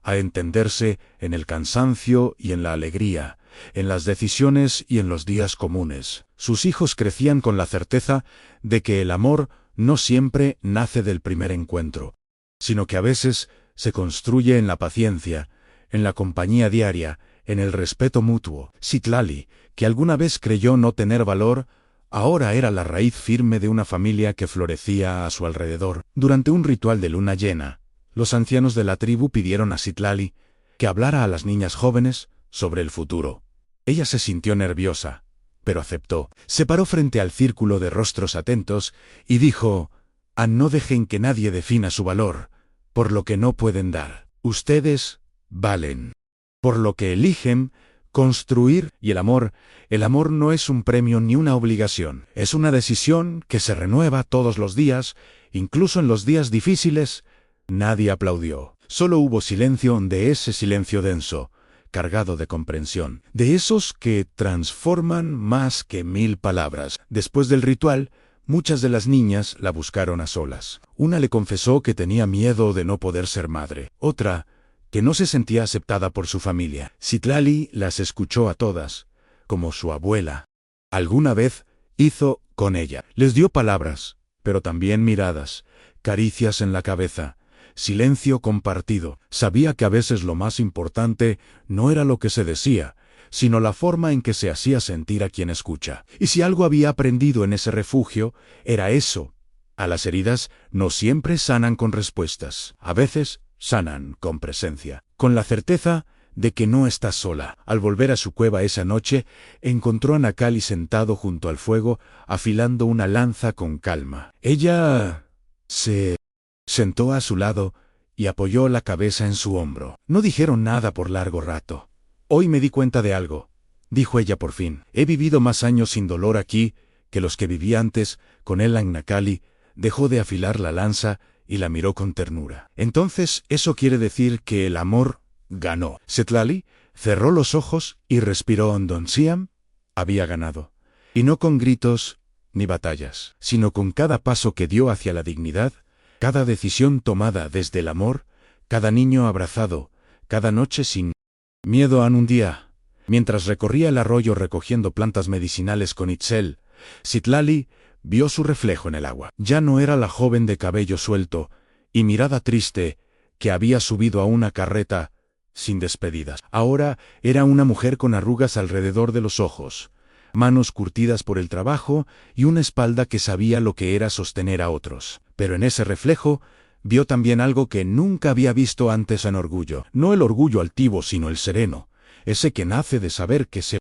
a entenderse en el cansancio y en la alegría, en las decisiones y en los días comunes. Sus hijos crecían con la certeza de que el amor no siempre nace del primer encuentro, sino que a veces se construye en la paciencia, en la compañía diaria, en el respeto mutuo. Citlali, que alguna vez creyó no tener valor, ahora era la raíz firme de una familia que florecía a su alrededor. Durante un ritual de luna llena, los ancianos de la tribu pidieron a Citlali que hablara a las niñas jóvenes sobre el futuro. Ella se sintió nerviosa, pero aceptó. Se paró frente al círculo de rostros atentos y dijo: no dejen que nadie defina su valor por lo que no pueden dar. Ustedes valen por lo que eligen construir, y el amor no es un premio ni una obligación, es una decisión que se renueva todos los días, incluso en los días difíciles. Nadie aplaudió. Solo hubo silencio, de ese silencio denso, cargado de comprensión, de esos que transforman más que 1000 palabras. Después del ritual, muchas de las niñas la buscaron a solas. Una le confesó que tenía miedo de no poder ser madre. Otra, que no se sentía aceptada por su familia. Citlali las escuchó a todas, como su abuela alguna vez hizo con ella. Les dio palabras, pero también miradas, caricias en la cabeza, silencio compartido. Sabía que a veces lo más importante no era lo que se decía, sino la forma en que se hacía sentir a quien escucha. Y si algo había aprendido en ese refugio, era eso. A las heridas no siempre sanan con respuestas. A veces sanan con presencia, con la certeza de que no está sola. Al volver a su cueva esa noche, encontró a Nakali sentado junto al fuego, afilando una lanza con calma. Ella se sentó a su lado y apoyó la cabeza en su hombro. No dijeron nada por largo rato. Hoy me di cuenta de algo, dijo ella por fin. He vivido más años sin dolor aquí que los que viví antes con él. Nakali dejó de afilar la lanza y la miró con ternura. Entonces, ¿eso quiere decir que el amor ganó? Citlali cerró los ojos y respiró hondo. Siam había ganado. Y no con gritos ni batallas, sino con cada paso que dio hacia la dignidad, cada decisión tomada desde el amor, cada niño abrazado, cada noche sin miedo. Un día, mientras recorría el arroyo recogiendo plantas medicinales con Itzel, Citlali vio su reflejo en el agua. Ya no era la joven de cabello suelto y mirada triste que había subido a una carreta sin despedidas. Ahora era una mujer con arrugas alrededor de los ojos, manos curtidas por el trabajo y una espalda que sabía lo que era sostener a otros. Pero en ese reflejo vio también algo que nunca había visto antes en orgullo. No el orgullo altivo, sino el sereno, ese que nace de saber que se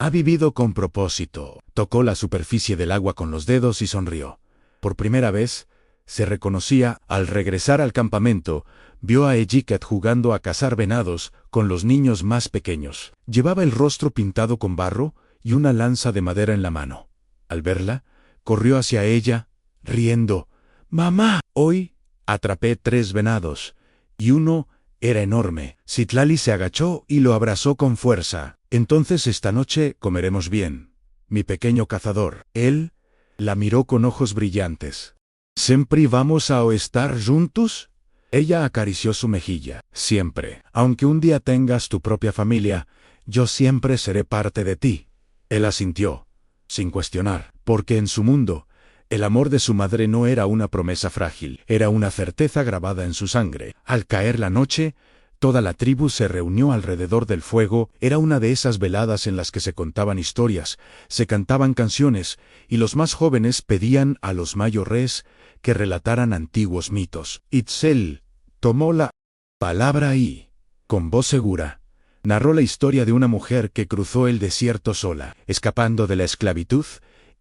ha vivido con propósito. Tocó la superficie del agua con los dedos y sonrió. Por primera vez, se reconocía. Al regresar al campamento, vio a Ejiket jugando a cazar venados con los niños más pequeños. Llevaba el rostro pintado con barro y una lanza de madera en la mano. Al verla, corrió hacia ella, riendo. «¡Mamá! Hoy atrapé 3 venados, y uno era enorme». Citlali se agachó y lo abrazó con fuerza. «Entonces esta noche comeremos bien, mi pequeño cazador». Él la miró con ojos brillantes. «¿Siempre vamos a estar juntos?» Ella acarició su mejilla. «Siempre. Aunque un día tengas tu propia familia, yo siempre seré parte de ti». Él asintió, sin cuestionar, porque en su mundo, el amor de su madre no era una promesa frágil, era una certeza grabada en su sangre. Al caer la noche, toda la tribu se reunió alrededor del fuego. Era una de esas veladas en las que se contaban historias, se cantaban canciones, y los más jóvenes pedían a los mayores que relataran antiguos mitos. Itzel tomó la palabra y, con voz segura, narró la historia de una mujer que cruzó el desierto sola, escapando de la esclavitud,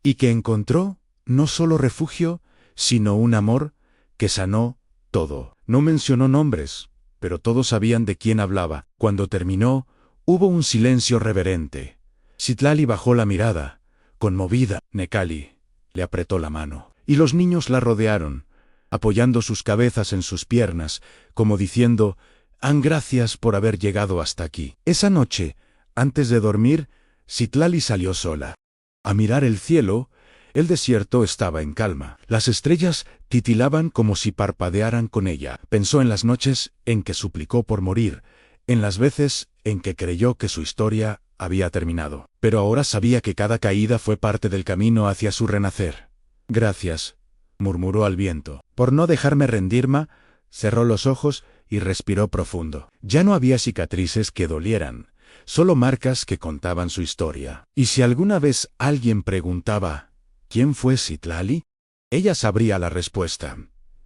y que encontró no solo refugio, sino un amor que sanó todo. No mencionó nombres, pero todos sabían de quién hablaba. Cuando terminó, hubo un silencio reverente. Citlali bajó la mirada, conmovida. Nakali le apretó la mano, y los niños la rodearon, apoyando sus cabezas en sus piernas, como diciendo: «Gracias por haber llegado hasta aquí». Esa noche, antes de dormir, Citlali salió sola. A mirar el cielo, el desierto estaba en calma. Las estrellas titilaban como si parpadearan con ella. Pensó en las noches en que suplicó por morir, en las veces en que creyó que su historia había terminado. Pero ahora sabía que cada caída fue parte del camino hacia su renacer. «Gracias», murmuró al viento, «por no dejarme rendirme Cerró los ojos y respiró profundo. Ya no había cicatrices que dolieran, solo marcas que contaban su historia. Y si alguna vez alguien preguntaba, ¿quién fue Citlali?, ella sabría la respuesta.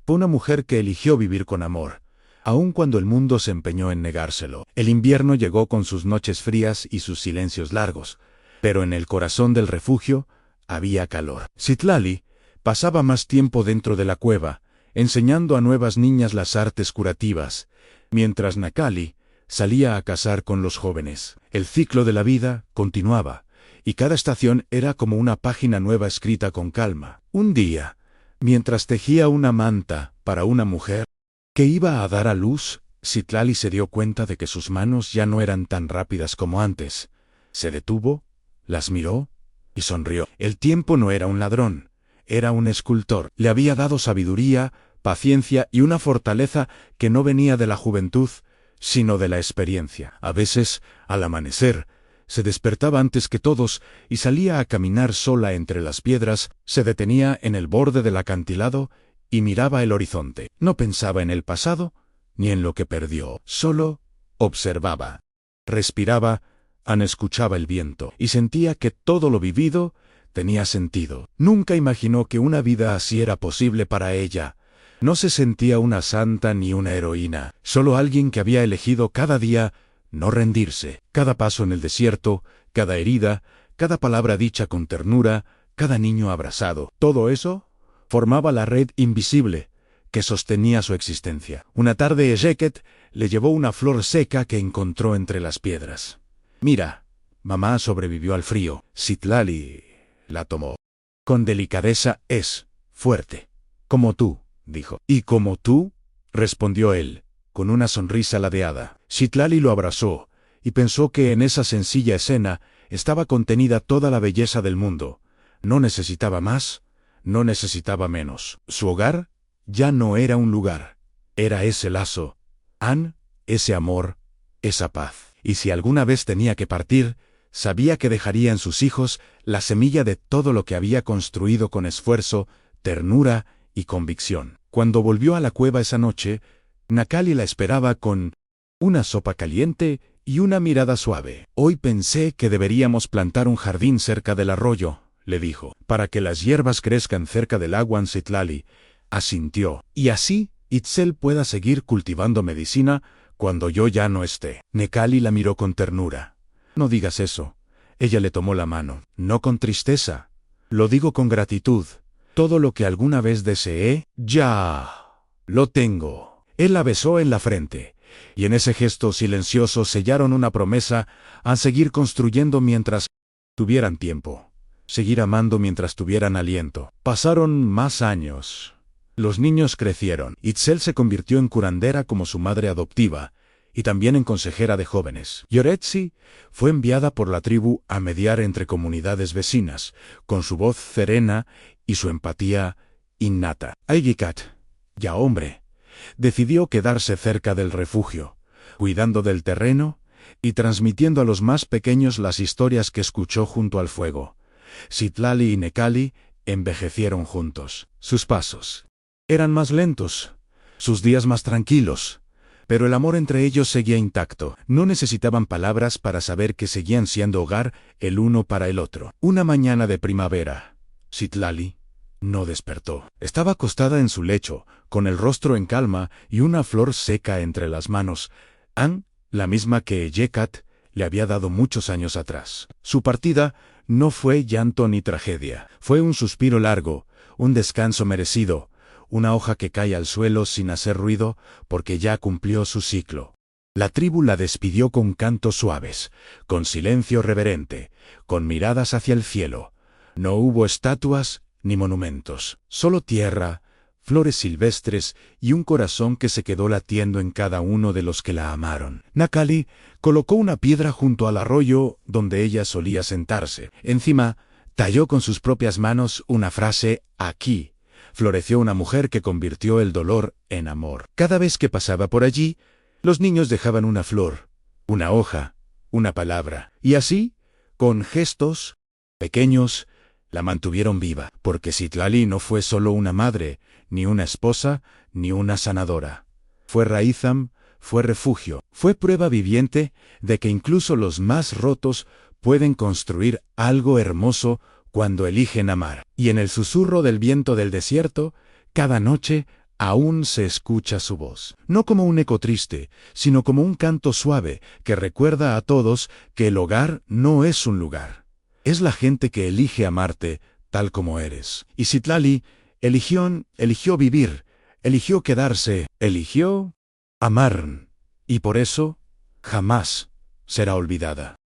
Fue una mujer que eligió vivir con amor, aun cuando el mundo se empeñó en negárselo. El invierno llegó con sus noches frías y sus silencios largos, pero en el corazón del refugio había calor. Citlali pasaba más tiempo dentro de la cueva, enseñando a nuevas niñas las artes curativas, mientras Necali salía a cazar con los jóvenes. El ciclo de la vida continuaba, y cada estación era como una página nueva escrita con calma. Un día, mientras tejía una manta para una mujer que iba a dar a luz, Citlali se dio cuenta de que sus manos ya no eran tan rápidas como antes. Se detuvo, las miró y sonrió. El tiempo no era un ladrón, era un escultor. Le había dado sabiduría, paciencia y una fortaleza que no venía de la juventud, sino de la experiencia. A veces, al amanecer, se despertaba antes que todos y salía a caminar sola entre las piedras, se detenía en el borde del acantilado y miraba el horizonte. No pensaba en el pasado ni en lo que perdió, solo observaba. Respiraba, escuchaba el viento y sentía que todo lo vivido tenía sentido. Nunca imaginó que una vida así era posible para ella. No se sentía una santa ni una heroína, solo alguien que había elegido cada día no rendirse. Cada paso en el desierto, cada herida, cada palabra dicha con ternura, cada niño abrazado. Todo eso formaba la red invisible que sostenía su existencia. Una tarde Ejeket le llevó una flor seca que encontró entre las piedras. «Mira, mamá sobrevivió al frío». Citlali la tomó. «Con delicadeza es fuerte. Como tú», dijo. «¿Y como tú?», respondió él, con una sonrisa ladeada. Citlali lo abrazó, y pensó que en esa sencilla escena estaba contenida toda la belleza del mundo. No necesitaba más, no necesitaba menos. Su hogar ya no era un lugar, era ese lazo, ese amor, esa paz. Y si alguna vez tenía que partir, sabía que dejaría en sus hijos la semilla de todo lo que había construido con esfuerzo, ternura y convicción. Cuando volvió a la cueva esa noche, Necali la esperaba con una sopa caliente y una mirada suave. «Hoy pensé que deberíamos plantar un jardín cerca del arroyo», le dijo, «para que las hierbas crezcan cerca del agua». Citlali asintió. «Y así, Itzel pueda seguir cultivando medicina cuando yo ya no esté». Necali la miró con ternura. «No digas eso». Ella le tomó la mano. «No con tristeza. Lo digo con gratitud. Todo lo que alguna vez deseé, ya lo tengo». Él la besó en la frente, y en ese gesto silencioso sellaron una promesa a seguir construyendo mientras tuvieran tiempo, seguir amando mientras tuvieran aliento. Pasaron más años. Los niños crecieron. Itzel se convirtió en curandera como su madre adoptiva, y también en consejera de jóvenes. Yoretzi fue enviada por la tribu a mediar entre comunidades vecinas, con su voz serena y su empatía innata. Aigikat, ya hombre, decidió quedarse cerca del refugio, cuidando del terreno y transmitiendo a los más pequeños las historias que escuchó junto al fuego. Citlali y Necali envejecieron juntos. Sus pasos eran más lentos, sus días más tranquilos, pero el amor entre ellos seguía intacto. No necesitaban palabras para saber que seguían siendo hogar el uno para el otro. Una mañana de primavera, Citlali no despertó. Estaba acostada en su lecho, con el rostro en calma y una flor seca entre las manos. La misma que Ejeket le había dado muchos años atrás. Su partida no fue llanto ni tragedia. Fue un suspiro largo, un descanso merecido, una hoja que cae al suelo sin hacer ruido porque ya cumplió su ciclo. La tribu la despidió con cantos suaves, con silencio reverente, con miradas hacia el cielo. No hubo estatuas ni monumentos, solo tierra, flores silvestres y un corazón que se quedó latiendo en cada uno de los que la amaron. Necali colocó una piedra junto al arroyo donde ella solía sentarse. Encima, talló con sus propias manos una frase: «Aquí floreció una mujer que convirtió el dolor en amor». Cada vez que pasaba por allí, los niños dejaban una flor, una hoja, una palabra, y así, con gestos pequeños, la mantuvieron viva, porque Citlali no fue solo una madre, ni una esposa, ni una sanadora. Fue Raizam, fue refugio, fue prueba viviente de que incluso los más rotos pueden construir algo hermoso cuando eligen amar. Y en el susurro del viento del desierto, cada noche aún se escucha su voz. No como un eco triste, sino como un canto suave que recuerda a todos que el hogar no es un lugar. Es la gente que elige amarte tal como eres. Y Citlali eligió vivir, eligió quedarse, eligió amar. Y por eso jamás será olvidada.